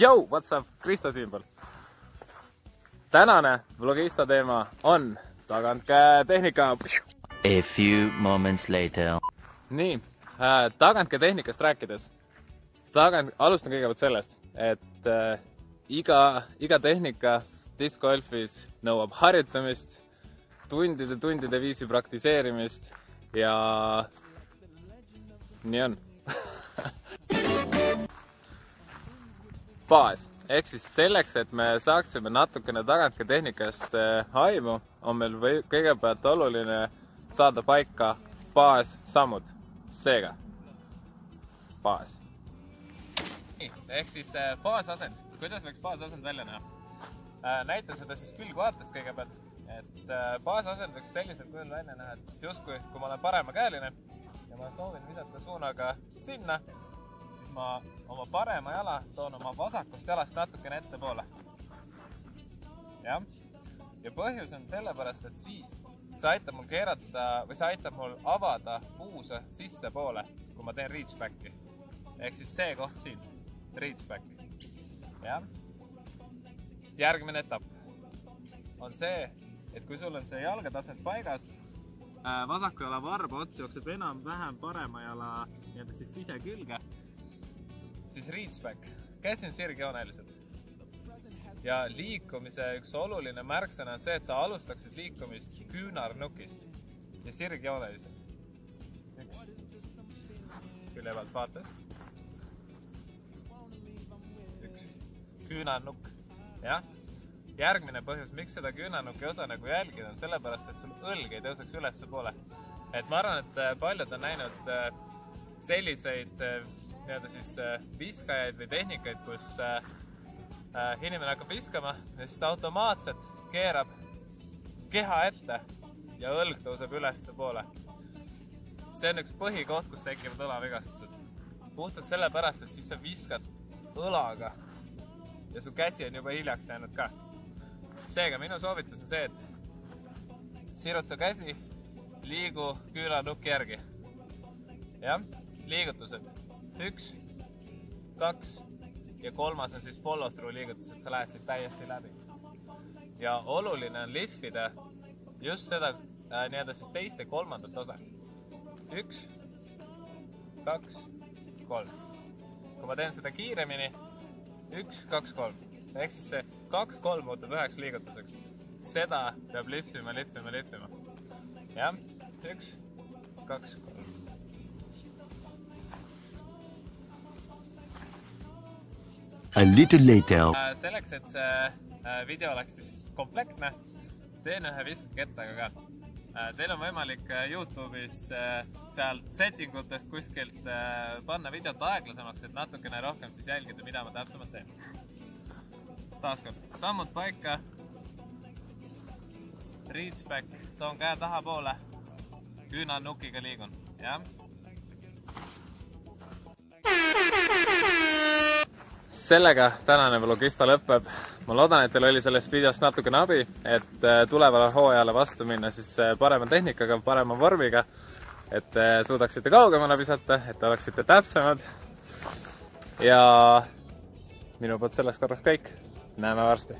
Yo, what's up, Kristo siinpool. Tänane vlogista teema on tagantkäe tehnika. A few moments later. Nii, tagantkäe tehnikast rääkides. Alustan kõigepealt sellest, et iga tehnika discgolfis nõuab harjutamist, tundide viisi praktiseerimist ja nii on. Baas. Ehk siis selleks, et me saaksime natukene tagantkäe tehnikast aimu, on meil kõigepealt oluline saada paika baassammud. Seega, baas. Ehk siis baasasend. Kuidas võiks baasasend välja näha? Näitan seda siis külgvaates kõigepealt. Et baasasend võiks selliselt kujul välja näha, et justkui kui ma olen paremakäeline ja ma soovin visata suunaga sinna, siis ma oma parema jala toon oma vasakust jalast natukene ettepoole. Ja põhjus on sellepärast, et siis see aitab mul keerata või see aitab mul avada puuse sissepoole, kui ma teen reachbacki. Ehk siis see koht siin, reachback. Ja järgmine etapp on see, et kui sul on see jalgatasand paigas, vasaku jala varba ots jookseb enam-vähem parema jala siis sisekülge, siis reachback, käsin sirgjooneliselt. Ja liikumise üks oluline märksõna on see, et sa alustaksid liikumist küünarnukist ja sirgjooneliselt. Külje pealt vaates. Üks küünarnukk. Ja järgmine põhjus, miks seda küünarnuki osa nagu jälgida, on sellepärast, et sul õlg ei tõuseks ülesse poole. Et ma arvan, et paljud on näinud selliseid viskajaid või tehnikaid, kus inimene hakkab viskama ja siis ta automaatselt keerab keha ette ja õlg tõuseb ülesse poole. See on üks põhikoht, kus tekivad õlavigastused. Puhtalt sellepärast, et siis sa viskad õlaga ja su käsi on juba hiljaks jäänud ka. Seega minu soovitus on see, et siruta käsi, liigu küünarnuki järgi. Ja liigutused. 1, 2 ja 3 on siis follow through liigutus, et sa lähed siit täiesti läbi. Ja oluline on lihvida just seda siis teist ja kolmandat osa. 1, 2, 3. Kui ma teen seda kiiremini, 1, 2, 3. Ehk siis see 2, 3 muutub üheks liigutuseks. Seda peab lihvima. Ja 1, 2, 3. A little later. Selleks, et see video oleks siis komplektne, teen ühe viskekettaga ka. Teil on võimalik YouTube'is sealt settingutest kuskilt panna videot aeglasemaks, et natukene rohkem siis jälgida, mida ma täpsemalt teen. Taaskord, sammud paika, reachback, toon käe tahapoole, küünarnukiga liigun. Ja? Sellega tänane vlogista lõpeb. Ma loodan, et teil oli sellest videost natukene abi, et tulevale hooajale vastu minna siis parema tehnikaga, parema vormiga, et suudaksite kaugemale visata, et oleksite täpsemad. Ja minu poolt selles korras kõik. Näeme varsti.